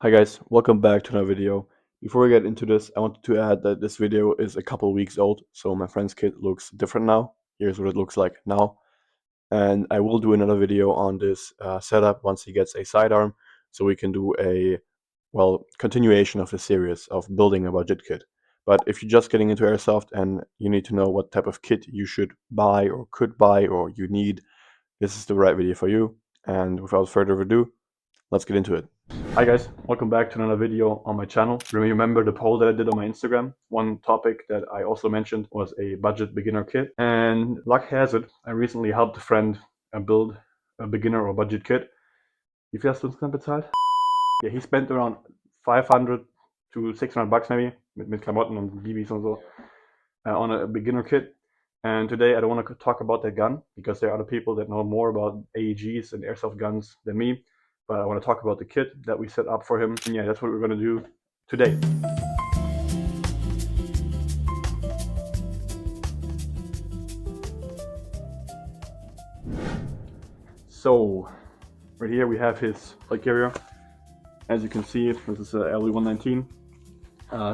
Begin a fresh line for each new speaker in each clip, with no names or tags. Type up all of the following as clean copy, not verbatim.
Hi guys, welcome back to another video. Before we get into this, I wanted to add that this video is a couple weeks old, so my friend's kit looks different now. Here's what it looks like now. And I will do another video on this setup once he gets a sidearm, so we can do a, continuation of the series of building a budget kit. But if you're just getting into airsoft and you need to know what type of kit you should buy or could buy or you need, this is the right video for you. And without further ado, let's get into it. Hi guys, welcome back to another video on my channel. Remember the poll that I did on my Instagram? One topic that I also mentioned was a budget beginner kit. And luck has it, I recently helped a friend build a beginner or budget kit. Wie viel hast du insgesamt bezahlt? Yeah, he spent around 500 to 600 bucks maybe, mit Klamotten und BBs und so, on a beginner kit. And today I don't want to talk about that gun because there are other people that know more about AEGs and airsoft guns than me. But I want to talk about the kit that we set up for him. And yeah, that's what we're going to do today. So right here we have his plate carrier. As you can see, this is a LE119.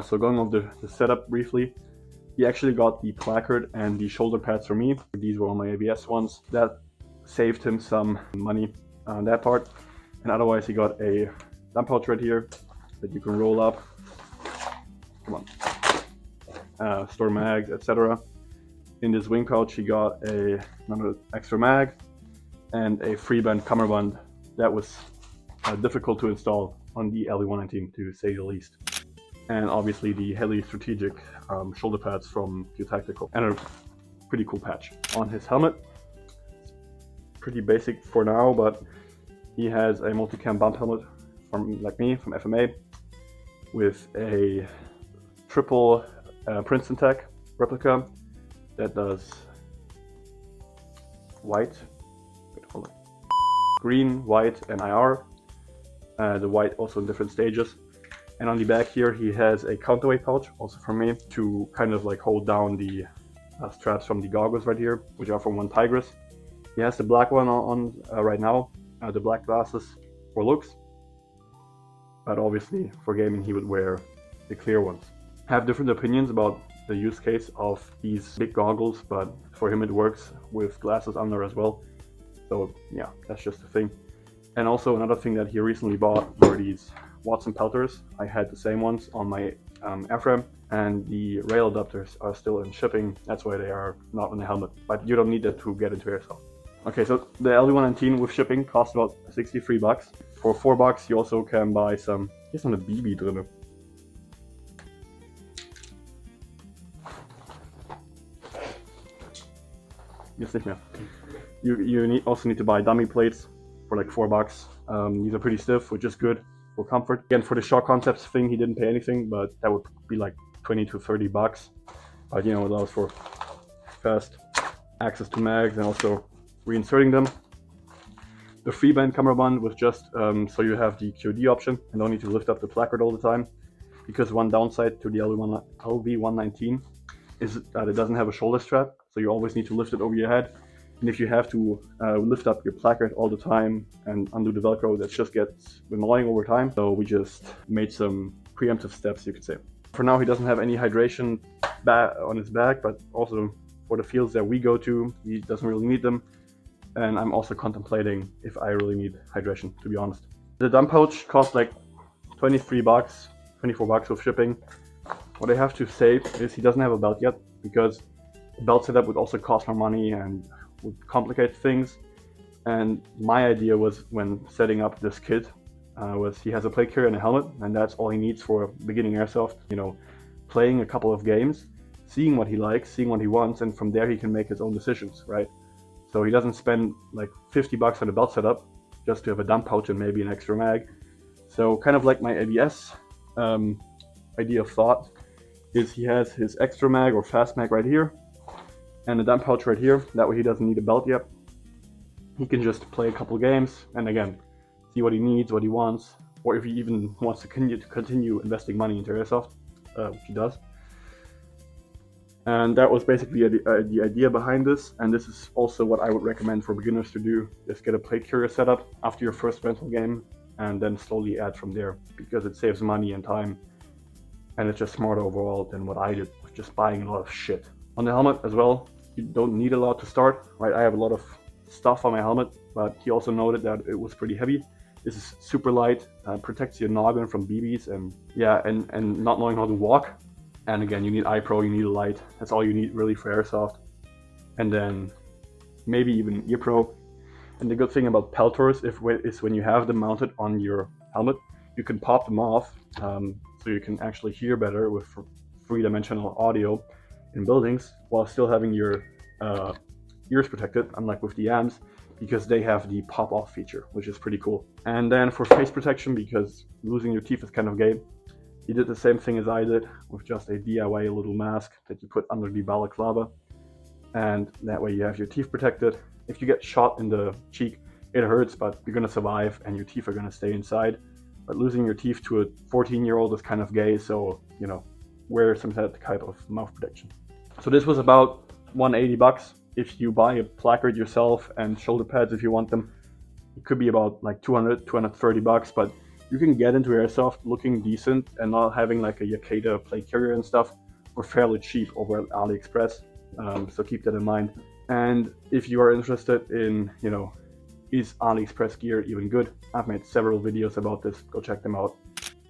So going over the setup briefly, he actually got the placard and the shoulder pads for me. These were all my ABS ones. That saved him some money on that part. And otherwise he got a dump pouch right here that you can roll up. Come on. Store mags, etc. In this wing pouch he got another extra mag and a free band cummerbund that was difficult to install on the LE119 to say the least. And obviously the Heli Strategic shoulder pads from Q Tactical and a pretty cool patch. On his helmet, pretty basic for now, but he has a multicam bump helmet from FMA with a triple Princeton Tech replica that does white, green, white, and IR. The white also in different stages. And on the back here he has a counterweight pouch, also from me, to kind of like hold down the straps from the goggles right here, which are from one Tigris. He has the black one on right now, the black glasses for looks, but obviously for gaming he would wear the clear ones. I have different opinions about the use case of these big goggles, but for him it works with glasses under as well. So yeah, that's just the thing. And also another thing that he recently bought were these Watson pelters. I had the same ones on my airframe, and the rail adapters are still in shipping. That's why they are not on the helmet, but you don't need that to get into airsoft. Okay, so the LE119 with shipping costs about 63 bucks. For 4 bucks you also can buy some, here's some BB drin. Jetzt nicht mehr. You also need to buy dummy plates for like 4 bucks. These are pretty stiff, which is good for comfort. Again, for the Shock Concepts thing, he didn't pay anything, but that would be like 20 to 30 bucks. But you know, it allows for fast access to mags and also reinserting them. The free band cummerbund was just so you have the QD option and don't need to lift up the placard all the time. Because one downside to the LV119 is that it doesn't have a shoulder strap, so you always need to lift it over your head. And if you have to lift up your placard all the time and undo the Velcro, that just gets annoying over time. So we just made some preemptive steps, you could say. For now, he doesn't have any hydration on his back, but also for the fields that we go to, he doesn't really need them. And I'm also contemplating if I really need hydration, to be honest. The dump pouch costs like 23 bucks, 24 bucks with shipping. What I have to say is he doesn't have a belt yet, because the belt setup would also cost more money and would complicate things. And my idea was, when setting up this kit, was he has a plate carrier and a helmet, and that's all he needs for beginning airsoft. You know, playing a couple of games, seeing what he likes, seeing what he wants, and from there he can make his own decisions, right? So he doesn't spend like 50 bucks on a belt setup just to have a dump pouch and maybe an extra mag. So kind of like my ABS idea of thought is he has his extra mag or fast mag right here and a dump pouch right here. That way he doesn't need a belt yet. He can just play a couple games and again see what he needs, what he wants, or if he even wants to continue investing money into airsoft, which he does. And that was basically the idea behind this, and this is also what I would recommend for beginners to do. Just get a plate carrier setup after your first rental game. and then slowly add from there, because it saves money and time, and it's just smarter overall than what I did with just buying a lot of shit. On the helmet as well, you don't need a lot to start, right? I have a lot of stuff on my helmet, but he also noted that it was pretty heavy. This is super light, protects your noggin from BBs, and yeah, and not knowing how to walk. And again, you need eye pro, you need a light. That's all you need really for airsoft. And then maybe even ear pro. And the good thing about Peltors is when you have them mounted on your helmet, you can pop them off, so you can actually hear better with three-dimensional audio in buildings while still having your ears protected, unlike with the AMs, because they have the pop-off feature, which is pretty cool. And then for face protection, because losing your teeth is kind of gay, he did the same thing as I did with just a DIY little mask that you put under the balaclava, and that way you have your teeth protected. If you get shot in the cheek, it hurts, but you're gonna survive and your teeth are gonna stay inside. But losing your teeth to a 14-year-old is kind of gay, so you know, wear some type of mouth protection. So this was about 180 bucks. If you buy a placard yourself and shoulder pads if you want them, it could be about like 230 bucks, but you can get into airsoft looking decent and not having like a Yakeda plate carrier and stuff for fairly cheap over at AliExpress. So keep that in mind. And if you are interested in, you know, is AliExpress gear even good? I've made several videos about this, go check them out.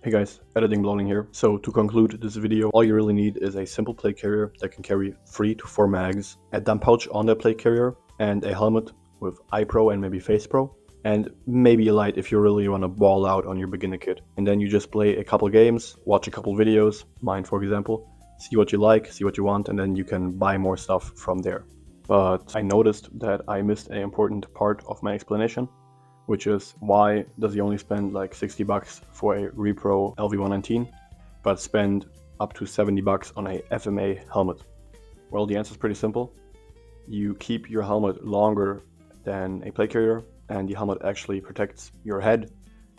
Hey guys, Editing Blowing here. So to conclude this video, all you really need is a simple plate carrier that can carry 3 to 4 mags, a dump pouch on that plate carrier, and a helmet with eye pro and maybe face pro, and maybe a light if you really want to ball out on your beginner kit. And then you just play a couple games, watch a couple videos, mine for example, see what you like, see what you want, and then you can buy more stuff from there. But I noticed that I missed an important part of my explanation, which is why does he only spend like 60 bucks for a Repro LV119, but spend up to 70 bucks on a FMA helmet? Well, the answer is pretty simple. You keep your helmet longer than a plate carrier, and the helmet actually protects your head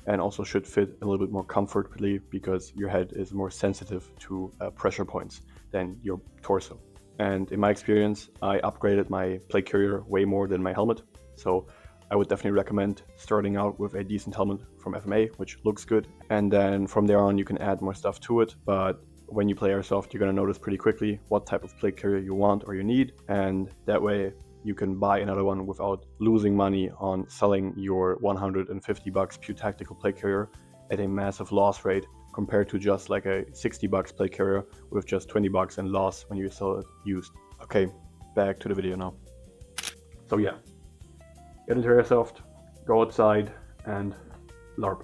and also should fit a little bit more comfortably because your head is more sensitive to pressure points than your torso. And in my experience, I upgraded my plate carrier way more than my helmet. So I would definitely recommend starting out with a decent helmet from FMA, which looks good. And then from there on, you can add more stuff to it. But when you play airsoft, you're going to notice pretty quickly what type of plate carrier you want or you need. And that way you can buy another one without losing money on selling your 150 bucks Pew Tactical plate carrier at a massive loss rate, compared to just like a 60 bucks plate carrier with just 20 bucks in loss when you sell it used. Okay, back to the video now. So yeah, get into airsoft, go outside and LARP.